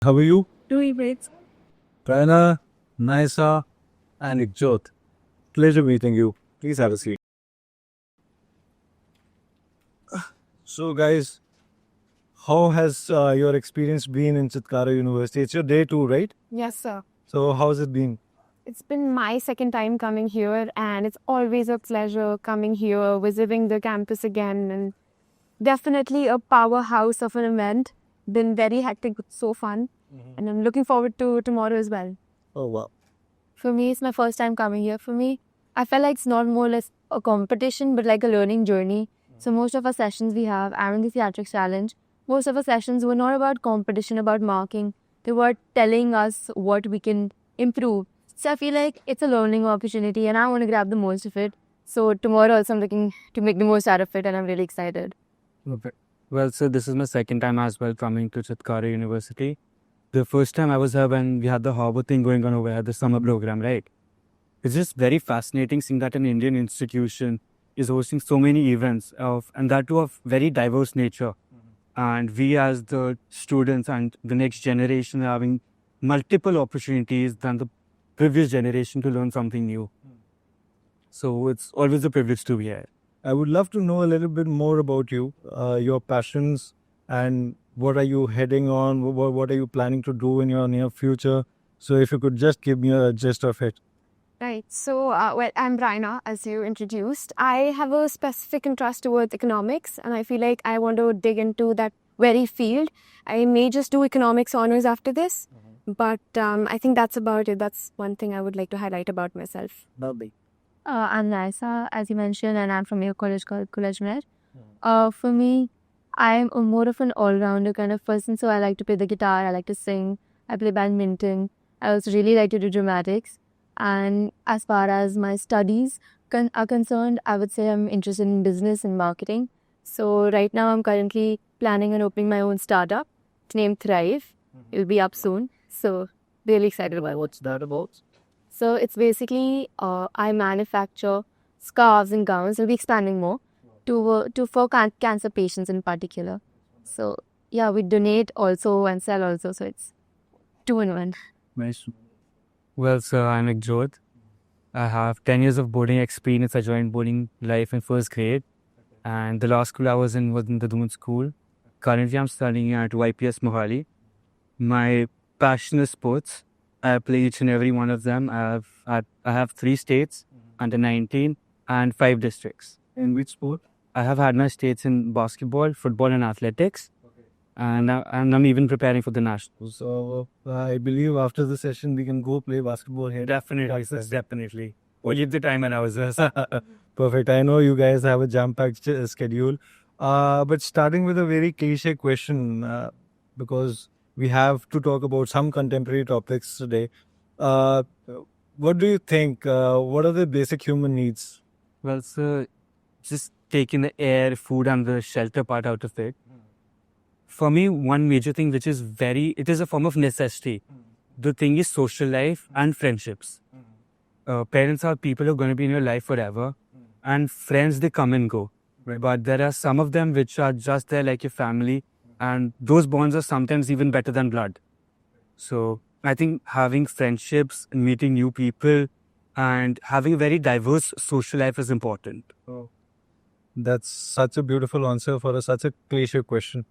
how are you? Doing great. Prana, Naisa, and Ikjot. Pleasure meeting you. Please have a seat. So, guys, how has your experience been in Chitkara University? It's your day 2, right? Yes, sir. So, how's it been? It's been my second time coming here, and it's always a pleasure coming here, visiting the campus again, and definitely a powerhouse of an event. Been very hectic, but so fun, and I'm looking forward to tomorrow as well. Oh, wow. For me, it's my first time coming here. For me, I felt like it's not more or less a competition, but like a learning journey. So most of our sessions we have are in the theatrics challenge. Most of our sessions were not about competition, about marking. They were telling us what we can improve. So I feel like it's a learning opportunity and I want to grab the most of it. So tomorrow also I'm looking to make the most out of it and I'm really excited. Okay. Well, so this is my second time as well coming to Chitkara University. The first time I was here when we had the Harbour thing going on over here, the summer program, right? It's just very fascinating seeing that an Indian institution is hosting so many events and that too of very diverse nature. And we as the students and the next generation are having multiple opportunities than the previous generation to learn something new. So it's always a privilege to be here. I would love to know a little bit more about you, your passions, and what are you heading on? What are you planning to do in your near future? So, if you could just give me a gist of it. Right. So, I'm Raina, as you introduced. I have a specific interest towards economics, and I feel like I want to dig into that very field. I may just do economics honors after this, but I think that's about it. That's one thing I would like to highlight about myself. Lovely. I'm Naisa, as you mentioned, and I'm from your college called College Med. For me, I'm more of an all-rounder kind of person, so I like to play the guitar, I like to sing, I play badminton. I also really like to do dramatics. And as far as my studies are concerned, I would say I'm interested in business and marketing. So right now I'm currently planning on opening my own startup. It's named Thrive. It'll be up soon. So really excited about it. What's that about? So it's basically I manufacture scarves and gowns. We'll be expanding more for cancer patients in particular. So yeah, we donate also and sell also. So it's 2 in 1. Nice. Well, sir, I'm Ikjot. I have 10 years of boarding experience. I joined boarding life in first grade. And the last school I was in the Doon School. Currently, I'm studying at YPS Mohali. My passion is sports. I play each and every one of them. I have 3 states, under 19, and 5 districts. In which sport? I have had my states in basketball, football, and athletics. And I'm even preparing for the nationals. So, I believe after the session, we can go play basketball here. Definitely, sir, definitely. Only the time and hours. Perfect. I know you guys have a jam-packed schedule. But starting with a very cliche question, because we have to talk about some contemporary topics today. What do you think? What are the basic human needs? Well, sir, just taking the air, food, and the shelter part out of it. For me, one major thing which is it is a form of necessity. The thing is social life and friendships. Parents are people who are going to be in your life forever. And friends, they come and go. Right. But there are some of them which are just there like your family. And those bonds are sometimes even better than blood. So I think having friendships, meeting new people, and having a very diverse social life is important. Oh, that's such a beautiful answer for such a cliche question.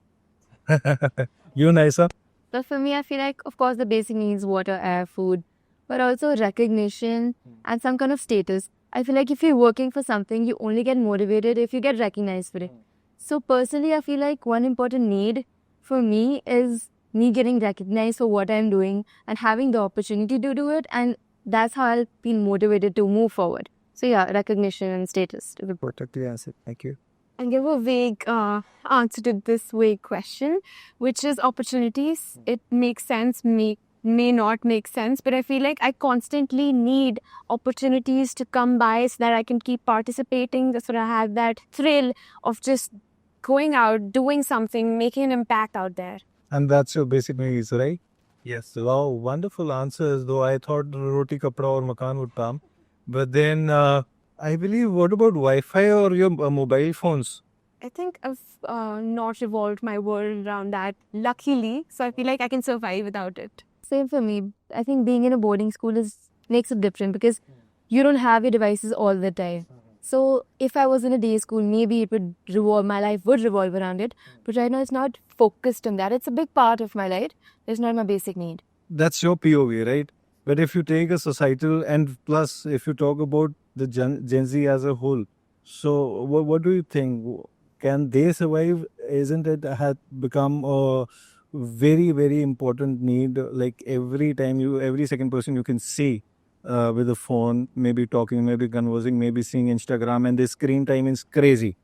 You, Naisa? But for me, I feel like, of course, the basic needs, water, air, food, but also recognition and some kind of status. I feel like if you're working for something, you only get motivated if you get recognized for it. So personally, I feel like one important need for me is me getting recognized for what I'm doing and having the opportunity to do it. And that's how I'll be motivated to move forward. So yeah, recognition and status. Perfectly answered. Thank you. And give a vague answer to this vague question, which is opportunities. It makes sense, may not make sense, but I feel like I constantly need opportunities to come by so that I can keep participating, so that I have that thrill of just going out, doing something, making an impact out there. And that's your basic needs, right? Yes. Wow, wonderful answers. Though I thought roti, kapra, or makan would come. But then I believe, what about Wi-Fi or your mobile phones? I think I've not revolved my world around that, luckily. So I feel like I can survive without it. Same for me. I think being in a boarding school makes it different because you don't have your devices all the time. So if I was in a day school, maybe my life would revolve around it. But right now, it's not focused on that. It's a big part of my life. It's not my basic need. That's your POV, right? But if you take a societal, and plus if you talk about the Gen Z as a whole, so what do you think? Can they survive? Isn't it had become a very, very important need? Like every second person you can see with a phone, maybe talking, maybe conversing, maybe seeing Instagram, and the screen time is crazy.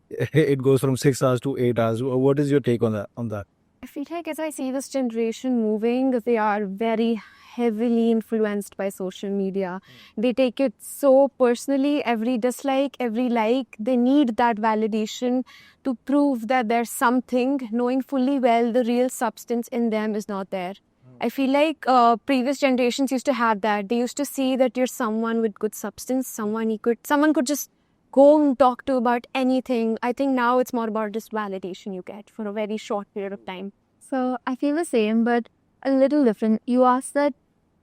It goes from 6 hours to 8 hours. What is your take on that? I feel like as I see this generation moving, they are very heavily influenced by social media. They take it so personally. Every dislike, every like, they need that validation to prove that there's something, knowing fully well the real substance in them is not there. I feel like previous generations used to have that. They used to see that you're someone with good substance, someone could just go and talk to about anything. I think now it's more about just validation you get for a very short period of time. So I feel the same, but a little different. You asked that,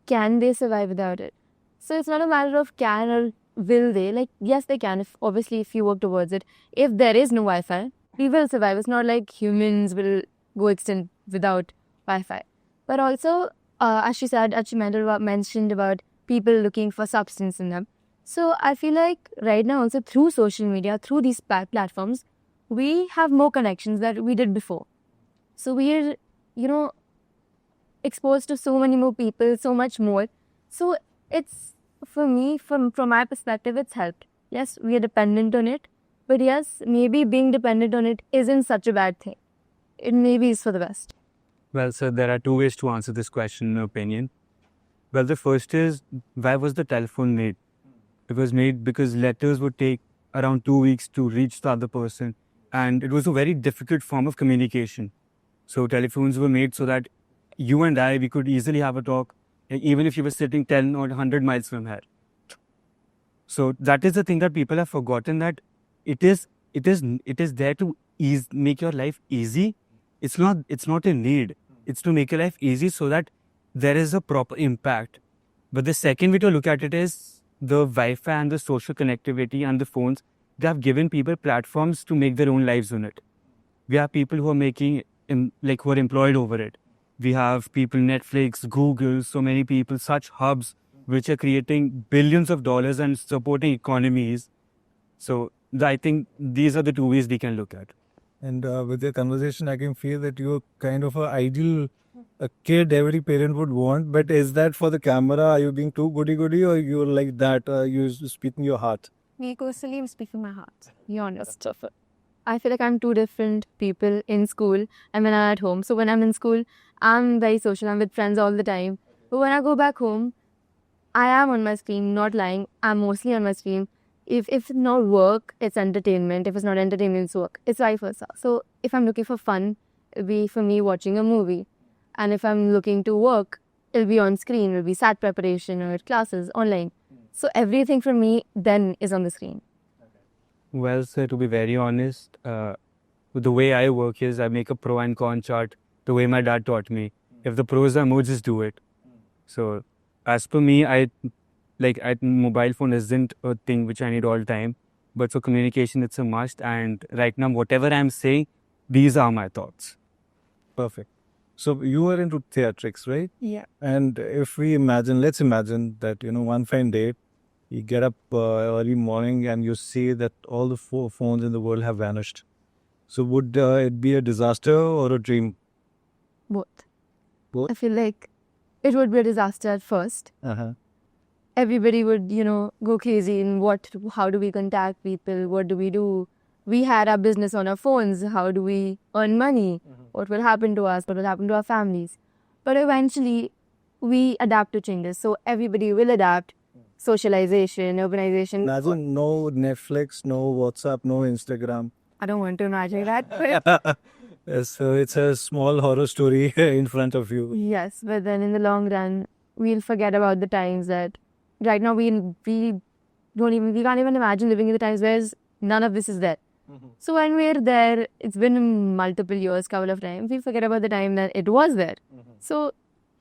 can they survive without it? So it's not a matter of can or will they. Like, yes, they can, if you work towards it. If there is no Wi-Fi, we will survive. It's not like humans will go extinct without Wi-Fi. But also, as she mentioned about people looking for substance in them. So I feel like right now also through social media, through these platforms, we have more connections that we did before. So we're, exposed to so many more people, so much more. So it's, for me, from my perspective, it's helped. Yes, we are dependent on it. But yes, maybe being dependent on it isn't such a bad thing. It maybe is for the best. Well, sir, there are two ways to answer this question, in my opinion. Well, the first is, why was the telephone made? It was made because letters would take around 2 weeks to reach the other person. And it was a very difficult form of communication. So telephones were made so that you and I, we could easily have a talk, even if you were sitting 10 or 100 miles from here. So that is the thing that people have forgotten, that it is there to make your life easy. It's not a need. It's to make your life easy so that there is a proper impact. But the second way to look at it is the Wi-Fi and the social connectivity and the phones. They have given people platforms to make their own lives on it. We have people who are who are employed over it. We have people, Netflix, Google, so many people, such hubs which are creating billions of dollars and supporting economies. So I think these are the two ways we can look at. And with your conversation, I can feel that you're kind of an ideal kid every parent would want. But is that for the camera? Are you being too goody-goody, or you're like that? You're speaking your heart? Me personally, I'm speaking my heart. Be honest. I feel like I'm two different people in school and when I'm at home. So when I'm in school, I'm very social. I'm with friends all the time. But when I go back home, I am on my screen, not lying. I'm mostly on my screen. If it's not work, it's entertainment. If it's not entertainment, it's work. It's vice versa. So if I'm looking for fun, it'll be for me watching a movie. And if I'm looking to work, it'll be on screen. It'll be SAT preparation or classes online. So everything for me then is on the screen. Well, sir, to be very honest, the way I work is I make a pro and con chart the way my dad taught me. If the pros are more, just do it. So as per me, mobile phone isn't a thing which I need all the time. But for communication, it's a must. And right now, whatever I'm saying, these are my thoughts. Perfect. So you are into theatrics, right? Yeah. And let's imagine that, one fine day, you get up early morning and you see that all the phones in the world have vanished. So would it be a disaster or a dream? Both. Both? I feel like it would be a disaster at first. Uh-huh. Everybody would, go crazy in how do we contact people? What do we do? We had our business on our phones. How do we earn money? What will happen to us? What will happen to our families? But eventually, we adapt to changes. So everybody will adapt. Socialization, urbanization. Imagine no Netflix, no WhatsApp, no Instagram. I don't want to imagine that. But So it's a small horror story in front of you. yes, but then in the long run, we'll forget about the times that right now we can't even imagine living in the times where none of this is there. So when we're there, it's been multiple years, couple of times, we forget about the time that it was there. So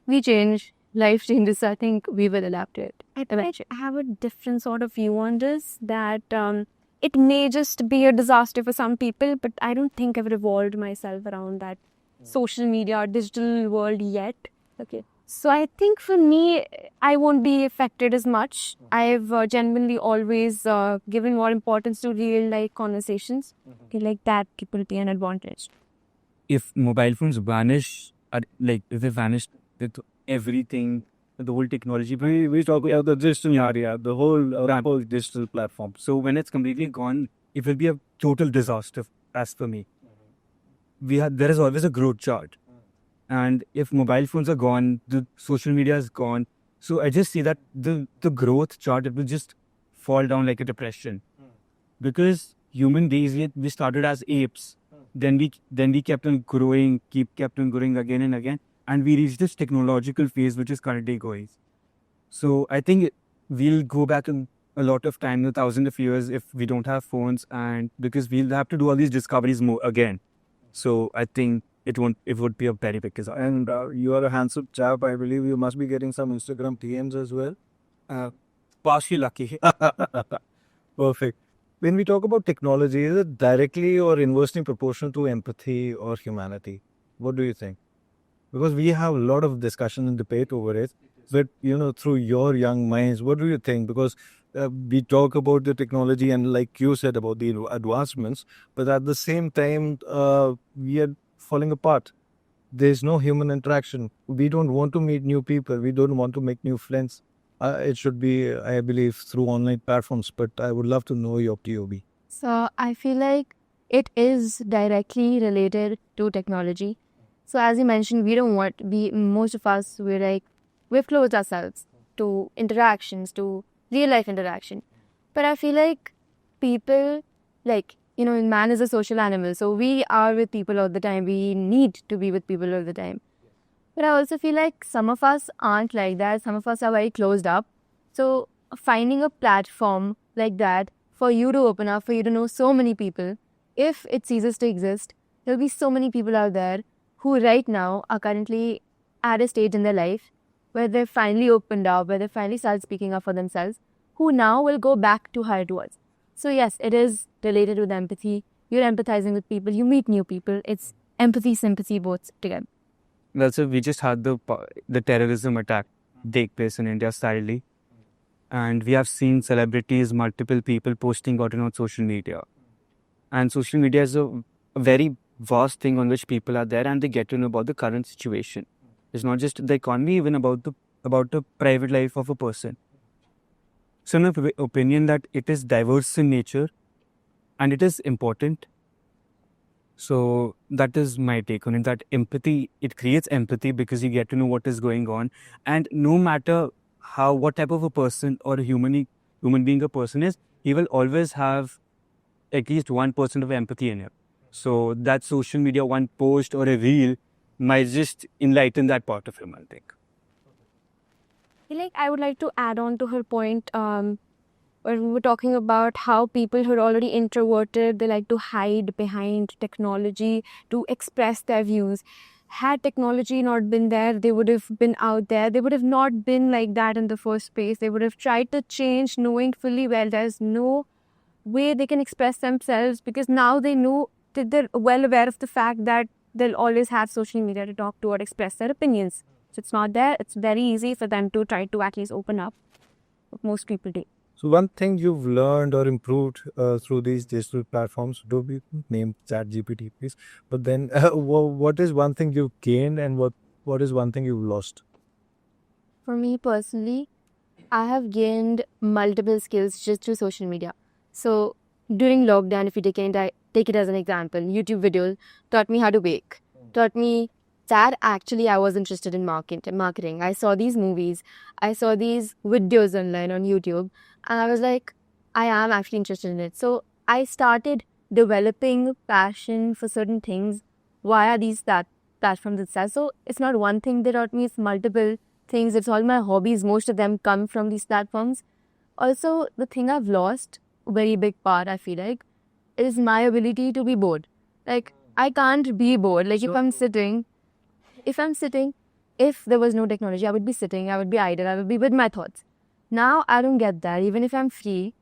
we change, life changes. I think we will adapt to it. I have a different sort of view on this, that it may just be a disaster for some people, but I don't think I've revolved myself around that social media or digital world yet. Okay. So I think for me, I won't be affected as much. I've genuinely always given more importance to real life conversations. Okay, like that will be an advantage. If mobile phones vanish, like if they vanish with everything, the whole technology, we talk about the digital area, the whole digital platform. So when it's completely gone, it will be a total disaster as for me. There is always a growth chart. And if mobile phones are gone, the social media is gone. So I just see that the growth chart, it will just fall down like a depression. Because human beings, we started as apes. Then we kept on growing again and again. And we reached this technological phase which is currently going. So I think we'll go back in a lot of time, thousands of years, if we don't have phones, and because we'll have to do all these discoveries more again. So I think it would be a very big disaster. And you are a handsome chap. I believe you must be getting some Instagram DMs as well. Partially lucky. Perfect. When we talk about technology, is it directly or inversely proportional to empathy or humanity? What do you think? Because we have a lot of discussion and debate over it. But, through your young minds, what do you think? Because we talk about the technology and like you said about the advancements, but at the same time, we are falling apart. There's no human interaction. We don't want to meet new people. We don't want to make new friends. It should be, I believe, through online platforms, but I would love to know your POV. So I feel like it is directly related to technology. So as you mentioned, most of us, we've closed ourselves to interactions, to real life interaction. But I feel like people, man is a social animal. So we are with people all the time. We need to be with people all the time. But I also feel like some of us aren't like that. Some of us are very closed up. So finding a platform like that for you to open up, for you to know so many people, if it ceases to exist, there'll be so many people out there who right now are currently at a stage in their life where they've finally opened up, where they finally started speaking up for themselves, who now will go back to how it was. So yes, it is related with empathy. You're empathizing with people, you meet new people. It's empathy, sympathy, both together. Well, so we just had the terrorism attack take place in India sadly. And we have seen celebrities, multiple people posting about it on social media. And social media is a very vast thing on which people are there and they get to know about the current situation. It's not just the economy, even about the private life of a person. So in my opinion that it is diverse in nature and it is important. So that is my take on it, that empathy, it creates empathy because you get to know what is going on. And no matter what type of a person or a human being a person is, he will always have at least 1% of empathy in him. So that social media, one post or a reel might just enlighten that part of him, I think. I would like to add on to her point when we were talking about how people who are already introverted, they like to hide behind technology to express their views. Had technology not been there, they would have been out there. They would have not been like that in the first place. They would have tried to change knowing fully well there's no way they can express themselves, because now they know that they're well aware of the fact that they'll always have social media to talk to or express their opinions. So it's not there. It's very easy for them to try to at least open up. What most people do. So one thing you've learned or improved through these digital platforms, do be named ChatGPT, please. But then what is one thing you've gained and what is one thing you've lost? For me personally, I have gained multiple skills just through social media. So during lockdown, if you take it as an example, YouTube videos taught me how to bake, taught me that actually I was interested in marketing. I saw these movies, I saw these videos online on YouTube, and I was like, I am actually interested in it. So I started developing passion for certain things via these platforms itself. So it's not one thing that taught me, it's multiple things. It's all my hobbies. Most of them come from these platforms. Also, the thing I've lost, a very big part, I feel like, is my ability to be bored. Like, I can't be bored. Like, if I'm sitting, if there was no technology, I would be sitting, I would be idle, I would be with my thoughts. Now, I don't get that. Even if I'm free,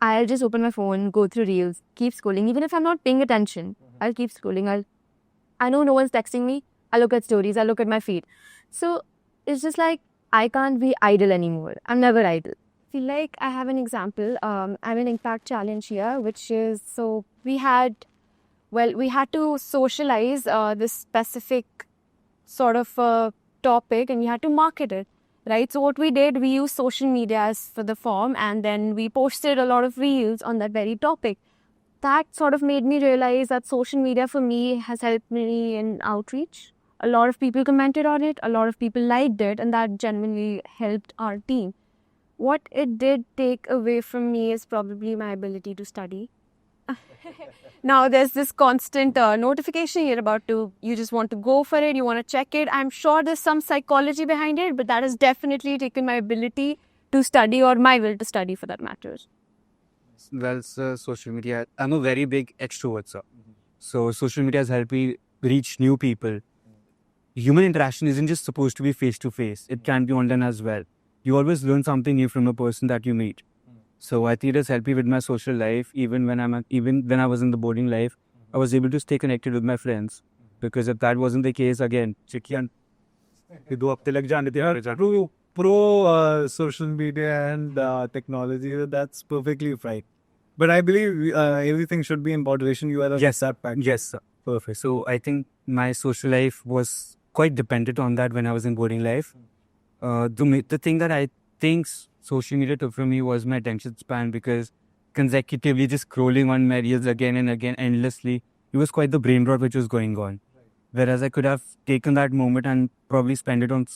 I'll just open my phone, go through reels, keep scrolling. Even if I'm not paying attention, I'll keep scrolling. I know no one's texting me. I look at stories, I look at my feed. So, it's just like, I can't be idle anymore. I'm never idle. Feel like I have an example. I have an impact challenge here, which is so we had to socialize this specific sort of topic, and we had to market it, right? So what we did, we used social media as for the form, and then we posted a lot of reels on that very topic. That sort of made me realize that social media for me has helped me in outreach. A lot of people commented on it, a lot of people liked it, and that genuinely helped our team. What it did take away from me is probably my ability to study. Now there's this constant notification you just want to go for it, you want to check it. I'm sure there's some psychology behind it, but that has definitely taken my ability to study, or my will to study for that matter. Well, sir, social media, I'm a very big extrovert, sir. So social media has helped me reach new people. Human interaction isn't just supposed to be face to face. It can be online as well. You always learn something new from a person that you meet. So I think it has helped me with my social life. Even when I was in the boarding life, I was able to stay connected with my friends. Because if that wasn't the case, again, pro social media and technology, that's perfectly fine. But I believe everything should be in moderation. You are a Yes, that pack. yes, sir. Perfect. So I think my social life was quite dependent on that when I was in boarding life. The thing that I think social media took from me was my attention span, because consecutively just scrolling on my reels again and again endlessly, it was quite the brain rot which was going on. Whereas I could have taken that moment and probably spent it on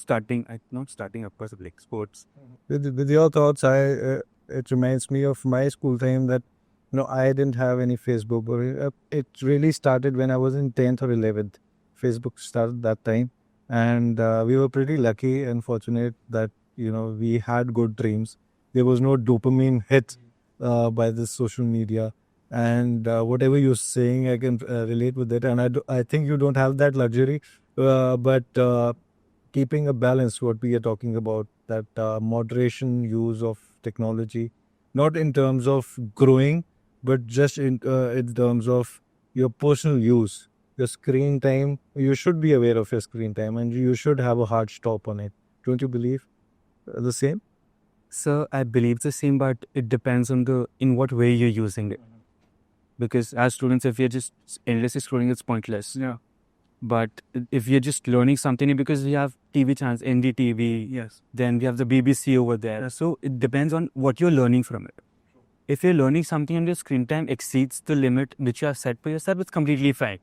not starting, of course, like sports. With your thoughts, it reminds me of my school time that I didn't have any Facebook. But it really started when I was in 10th or 11th. Facebook started that time, and we were pretty lucky and fortunate that we had good dreams. There was no dopamine hit by this social media, and whatever you're saying, I can relate with it. And I think you don't have that luxury, but keeping a balance, what we are talking about, that moderation use of technology, not in terms of growing, but just in terms of your personal use. Your screen time, you should be aware of your screen time, and you should have a hard stop on it. Don't you believe the same? So I believe the same, but it depends on in what way you're using it. Because as students, if you're just endlessly scrolling, it's pointless. Yeah. But if you're just learning something, because we have TV channels, NDTV, Yes. then we have the BBC over there. So it depends on what you're learning from it. If you're learning something and your screen time exceeds the limit which you have set for yourself, it's completely fine.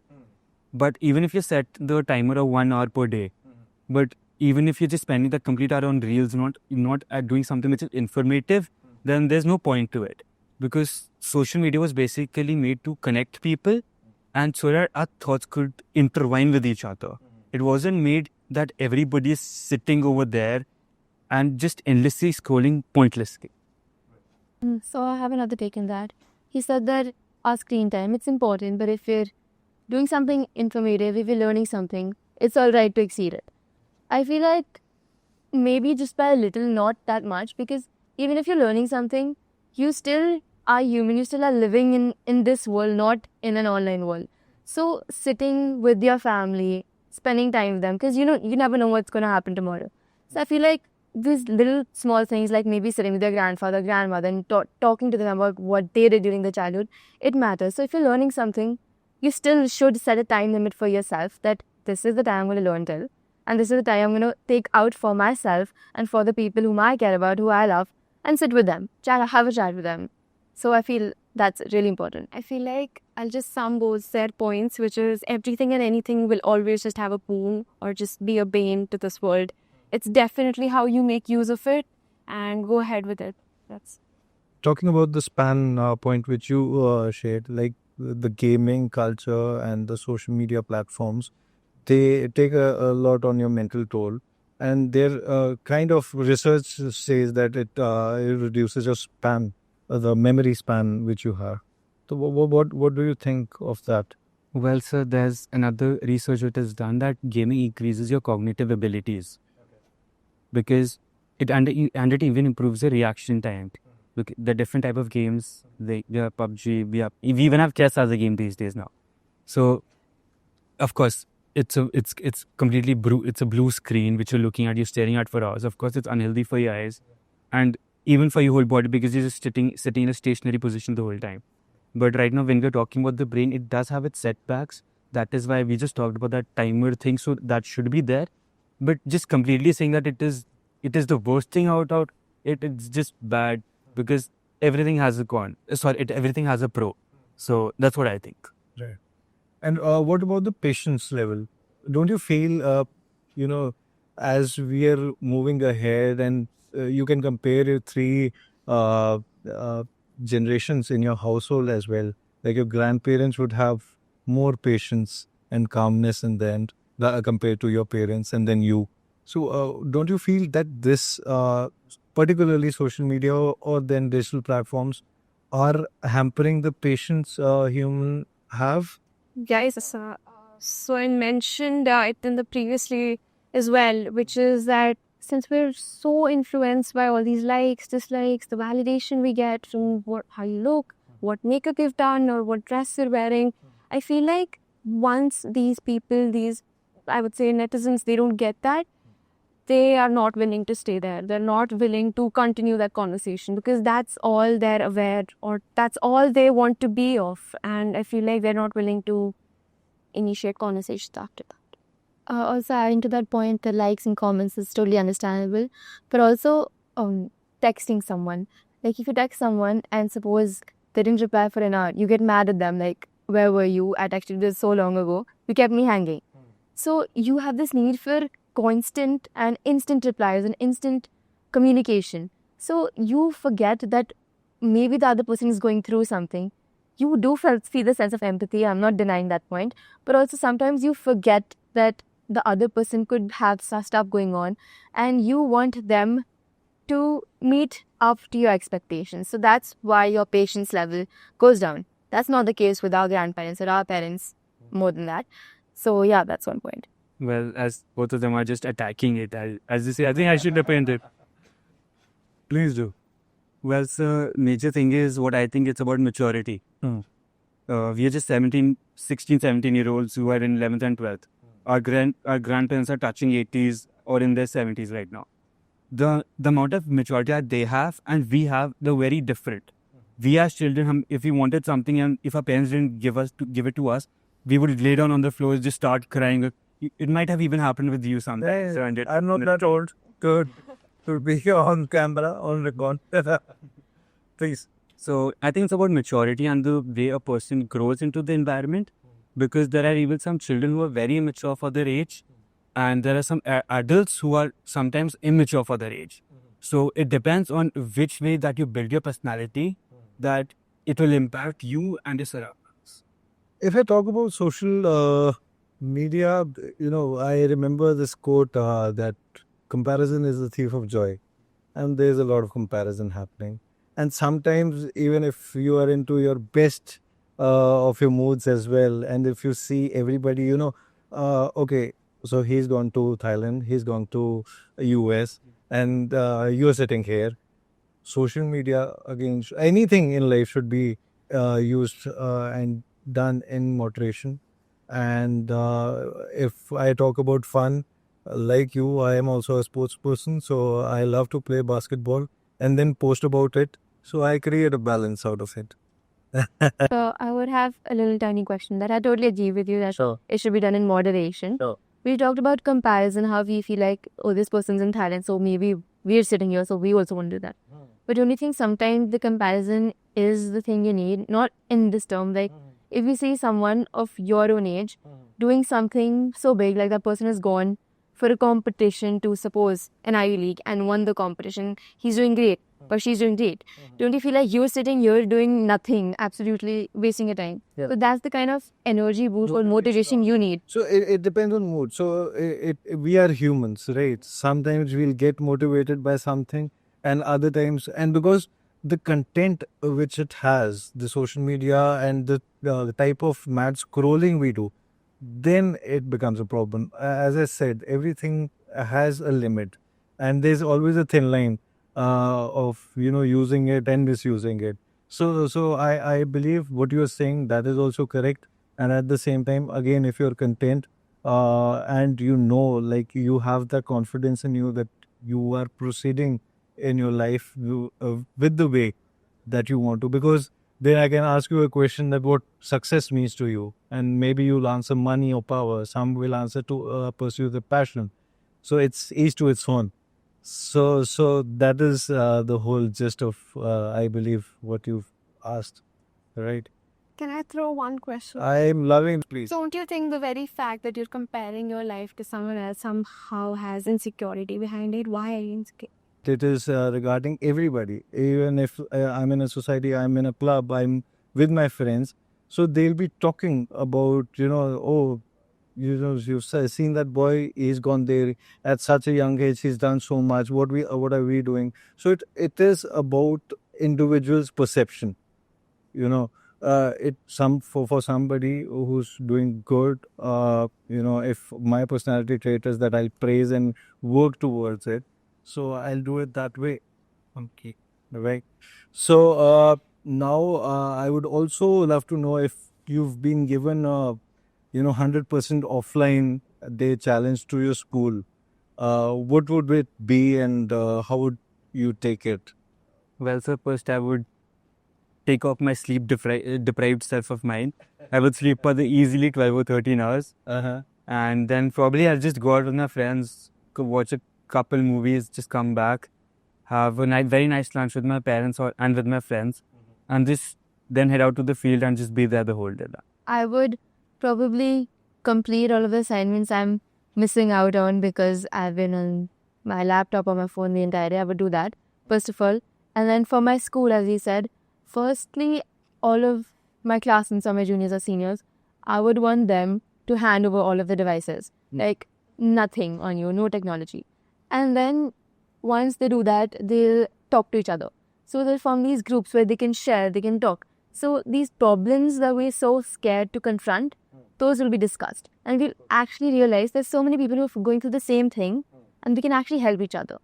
But even if you set the timer of 1 hour per day, but even if you're just spending that complete hour on reels, not at doing something which is informative, then there's no point to it. Because social media was basically made to connect people, and so that our thoughts could intertwine with each other. It wasn't made that everybody is sitting over there and just endlessly scrolling pointlessly. So I have another take on that. He said that our screen time, it's important, but if we're doing something informative, if we're learning something, it's all right to exceed it. I feel like maybe just by a little, not that much, because even if you're learning something, you still are human, you still are living in this world, not in an online world. So sitting with your family, spending time with them, because you never know what's going to happen tomorrow. So I feel like these little small things, like maybe sitting with your grandfather, grandmother, and talking to them about what they did during their childhood, it matters. So if you're learning something, you still should set a time limit for yourself that this is the time I'm going to learn till, and this is the time I'm going to take out for myself and for the people whom I care about, who I love, and sit with them, have a chat with them. So I feel that's really important. I feel like I'll just sum both their points, which is everything and anything will always just have a boon or just be a bane to this world. It's definitely how you make use of it and go ahead with it. That's Talking about the span point which you shared, like the gaming culture and the social media platforms, they take a lot on your mental toll. And their kind of research says that it reduces your span, the memory span which you have. So what do you think of that? Well, sir, there's another research that is done that gaming increases your cognitive abilities because it even improves the reaction time. Look, the different type of games, we have PUBG, we even have chess as a game these days now. So, of course, it's completely it's a blue screen which you're looking at, you're staring at for hours. Of course, it's unhealthy for your eyes and even for your whole body because you're just sitting in a stationary position the whole time. But right now, when we're talking about the brain, it does have its setbacks. That is why we just talked about that timer thing. So that should be there. But just completely saying that it is the worst thing it's just bad because everything has a con. Everything has a pro. So that's what I think. Right. And what about the patience level? Don't you feel, as we are moving ahead and you can compare your three generations in your household as well. Like your grandparents would have more patience and calmness in the end compared to your parents and then you. So don't you feel that this, particularly social media or then digital platforms, are hampering the patience human have? Guys, so I mentioned it in the previously as well, which is that since we're so influenced by all these likes, dislikes, the validation we get from how you look, what makeup you've done, or what dress you're wearing, I feel like once these people, I would say netizens, they don't get that, they are not willing to stay there. They're not willing to continue that conversation because that's all they're aware or that's all they want to be of. And I feel like they're not willing to initiate conversations after that. Also, adding to that point, the likes and comments is totally understandable. But also, texting someone. Like, if you text someone and suppose they didn't reply for an hour, you get mad at them. Like, where were you? I texted you this so long ago. You kept me hanging. So, you have this need for constant and instant replies and instant communication. So, you forget that maybe the other person is going through something. You do feel the sense of empathy. I'm not denying that point. But also, sometimes you forget that the other person could have stuff going on and you want them to meet up to your expectations. So that's why your patience level goes down. That's not the case with our grandparents or our parents more than that. So yeah, that's one point. Well, as both of them are just attacking it, as you say, I think I should represent it. Please do. Well, sir, major thing is what I think it's about maturity. We are just 16, 17-year-olds who are in 11th and 12th. Our grandparents are touching 80s or in their 70s right now. The amount of maturity that they have and we have, they're very different. We as children, if we wanted something and if our parents didn't give it to us, we would lay down on the floor, just start crying. It might have even happened with you sometimes. I'm not that old. Good. To be on camera, on record. Please. So I think it's about maturity and the way a person grows into the environment. Because there are even some children who are very immature for their age and there are some adults who are sometimes immature for their age. So it depends on which way that you build your personality that it will impact you and your surroundings. If I talk about social media, I remember this quote that comparison is the thief of joy. And there's a lot of comparison happening. And sometimes even if you are into your best of your moods as well, and if you see everybody, okay, so he's gone to Thailand, he's gone to US, and you're sitting here. Social media, again, anything in life should be used and done in moderation. And if I talk about fun, like you, I am also a sports person, so I love to play basketball and then post about it. So I create a balance out of it. So I would have a little tiny question that I totally agree with you that it should be done in moderation. Sure. We talked about comparison, how we feel like, oh, this person's in Thailand, so maybe we're sitting here, so we also want to do that. But don't you think sometimes the comparison is the thing you need? Not in this term, like if you see someone of your own age doing something so big, like that person has gone for a competition to suppose an Ivy League and won the competition, he's doing great. But she's doing great. Don't you feel like you're sitting here doing nothing, absolutely wasting your time? Yeah. So that's the kind of energy boost or motivation you need. So it depends on mood. So we are humans, right? Sometimes we'll get motivated by something and other times, and because the content which it has, the social media and the type of mad scrolling we do, then it becomes a problem. As I said, everything has a limit, and there's always a thin line of using it and misusing it. So I believe what you are saying, that is also correct. And at the same time, again, if you're content and like you have the confidence in you that you are proceeding in your life with the way that you want to, because then I can ask you a question that what success means to you, and maybe you'll answer money or power. Some will answer to pursue the passion. So it's each to its own. So that is the whole gist of I believe what you've asked, right? Can I throw one question? I'm loving, please. Don't you think the very fact that you're comparing your life to someone else somehow has insecurity behind it? Why are you insecure? It is regarding everybody. Even if I'm in a society, I'm in a club, I'm with my friends, so they'll be talking about, oh, you've seen that boy, he's gone there at such a young age, he's done so much. What are we doing? So it is about individual's perception. It for somebody who's doing good. If my personality trait is that I'll praise and work towards it, so I'll do it that way. Okay, right. So now I would also love to know if you've been given 100% offline day challenge to your school. What would it be, and how would you take it? Well, sir, first I would take off my sleep deprived self of mine. I would sleep for the easily 12 or 13 hours. And then probably I'll just go out with my friends, watch a couple movies, just come back, have a very nice lunch with my parents and with my friends, and just then head out to the field and just be there the whole day. I would probably complete all of the assignments I'm missing out on because I've been on my laptop or my phone the entire day. I would do that, first of all. And then for my school, as you said, firstly, all of my classmates or my juniors or seniors, I would want them to hand over all of the devices. Like, nothing on you, no technology. And then once they do that, they'll talk to each other. So they'll form these groups where they can share, they can talk. So these problems that we're so scared to confront, those will be discussed. And we'll actually realize there's so many people who are going through the same thing and we can actually help each other.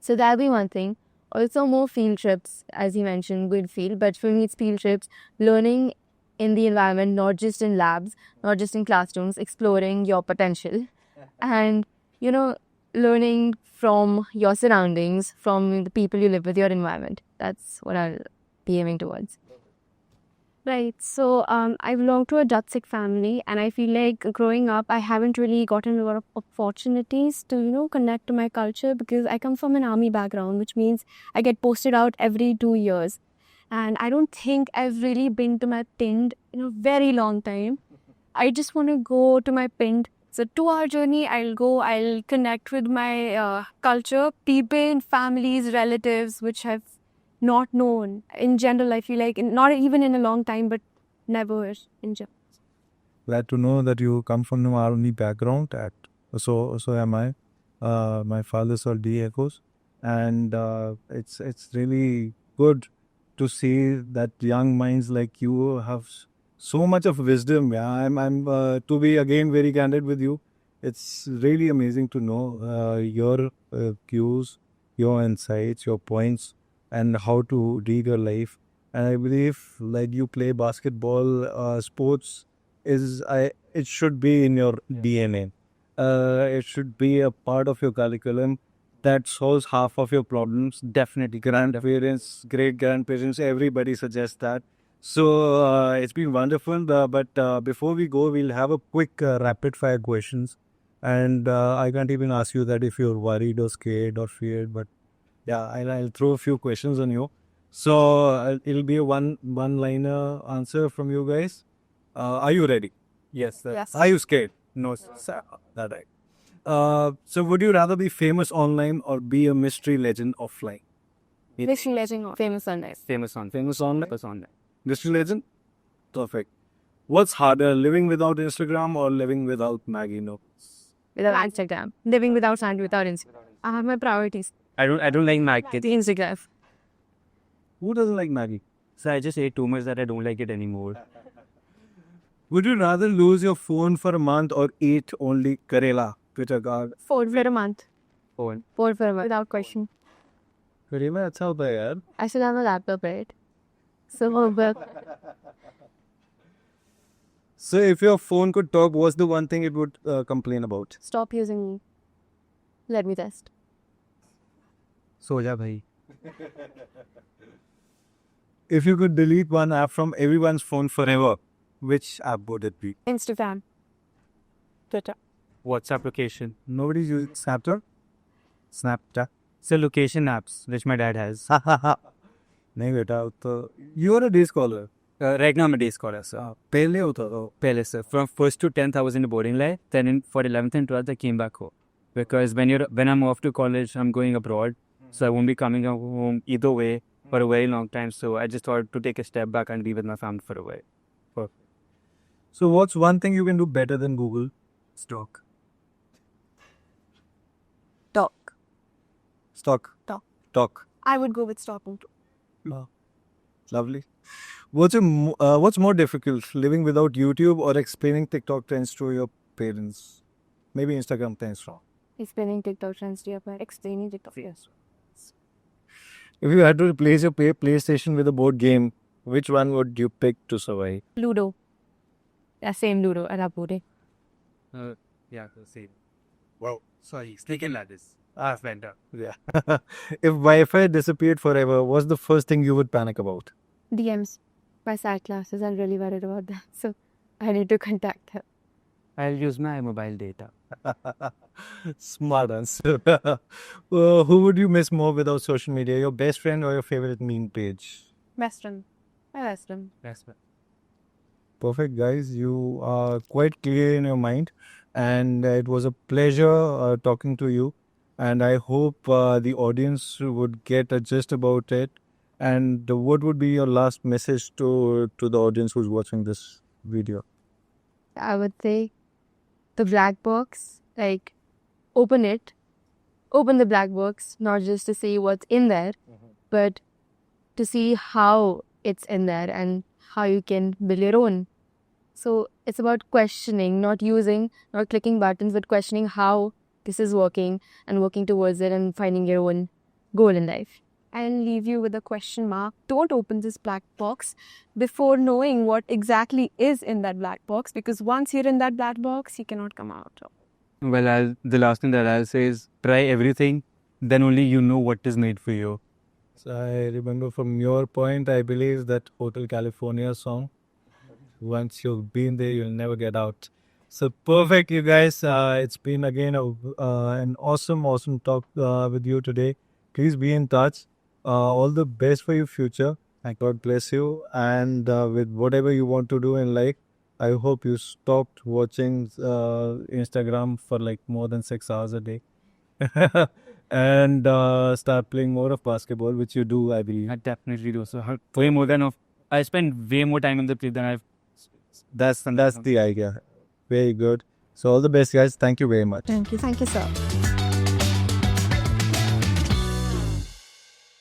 So that'll be one thing. Also more field trips, as you mentioned, good field. But for me, it's field trips, learning in the environment, not just in labs, not just in classrooms, exploring your potential. And, learning from your surroundings, from the people you live with, your environment. That's what I'll be aiming towards. Right. So I belong to a Dutch Sikh family, and I feel like growing up, I haven't really gotten a lot of opportunities to, connect to my culture because I come from an army background, which means I get posted out every 2 years. And I don't think I've really been to my pind in a very long time. I just want to go to my pind. It's a 2-hour journey. I'll connect with my culture, people, families, relatives, which I've not known. In general, I feel like not even in a long time, but never in general. Glad to know that you come from an army background. So am I. My father's all D Echoes, and it's really good to see that young minds like you have so much of wisdom. Yeah, I'm to be again very candid with you. It's really amazing to know your cues, your insights, your points, and how to read your life. And I believe like you play basketball, sports it should be in your DNA. It should be a part of your curriculum that solves half of your problems. Definitely, grandparents, great grandparents, everybody suggests that. So it's been wonderful. But before we go, we'll have a quick rapid fire questions. And I can't even ask you that if you're worried or scared or feared, but yeah, I'll throw a few questions on you. So it'll be a one-liner answer from you guys. Are you ready? Yes, sir. Yes. Are you scared? No, sir. That right. So would you rather be famous online or be a mystery legend offline? Mystery legend or famous online. Famous on. Famous online? Famous online. Mystery legend? Perfect. What's harder, living without Instagram or living without Maggie Notes? Without Instagram. Living without Instagram. I have my priorities. I don't like market. The Instagram. Who doesn't like Maggie? So I just ate too much that I don't like it anymore. Would you rather lose your phone for a month or eat only Karela? Twitter card. For a month. Phone. Four for a month. Without question. Karela अच्छा होता है यार. I still have a laptop, right? So, but So if your phone could talk, what's the one thing it would complain about? stop using me. Let me test. सो जा भाई. If you could delete one app from everyone's phone forever, which app would it be? Instagram. Twitter. WhatsApp location. Nobody's using Snapchat? Snapchat? So location apps which my dad has. नहीं बेटा तो you are a day scholar. Right now I'm a day scholar, sir. पहले होता था. Pele, sir. From 1st to 10th I was in the boarding life. Then for 11th and 12th I came back home. Because when I'm off to college, I'm going abroad. So I won't be coming home either way for a very long time. So I just thought to take a step back and be with my family for a while. So what's one thing you can do better than Google? Stock. Talk. Stock. Talk. I would go with stalking. Lovely. What's more difficult, living without YouTube or explaining TikTok trends to your parents? Maybe Instagram trends wrong. Explaining TikTok trends to your parents. Explaining TikTok. Yes. If you had to replace your PlayStation with a board game, which one would you pick to survive? Ludo. Yeah, same Ludo. I love Ludo. Yeah, same. Wow. Sorry, snake and ladders. Vendor. Yeah. If Wi-Fi disappeared forever, what's the first thing you would panic about? DMs. My SAT classes. I'm really worried about that. So I need to contact her. I'll use my mobile data. Smart answer. Who would you miss more without social media? Your best friend or your favorite meme page? Best friend. My best friend. That's right. Perfect, guys. You are quite clear in your mind, and it was a pleasure talking to you. And I hope the audience would get a gist about it. And what would be your last message to the audience who's watching this video? I would say the black box, like open it, open the black box, not just to see what's in there, but to see how it's in there and how you can build your own. So it's about questioning, not clicking buttons, but questioning how this is working and working towards it and finding your own goal in life. I'll leave you with a question mark. Don't open this black box before knowing what exactly is in that black box, because once you're in that black box, you cannot come out. Well, the last thing that I'll say is try everything, then only you know what is made for you. So I remember from your point, I believe that Hotel California song. Once you've been there, you'll never get out. So perfect, you guys. It's been again an awesome talk with you today. Please be in touch. All the best for your future. God bless you. And with whatever you want to do in life, I hope you stopped watching Instagram for like more than 6 hours a day. And start playing more of basketball, which you do, I believe. I definitely do. So way more than I spend way more time in the field than I've. That's the idea. Very good. So all the best, guys. Thank you very much. Thank you, sir.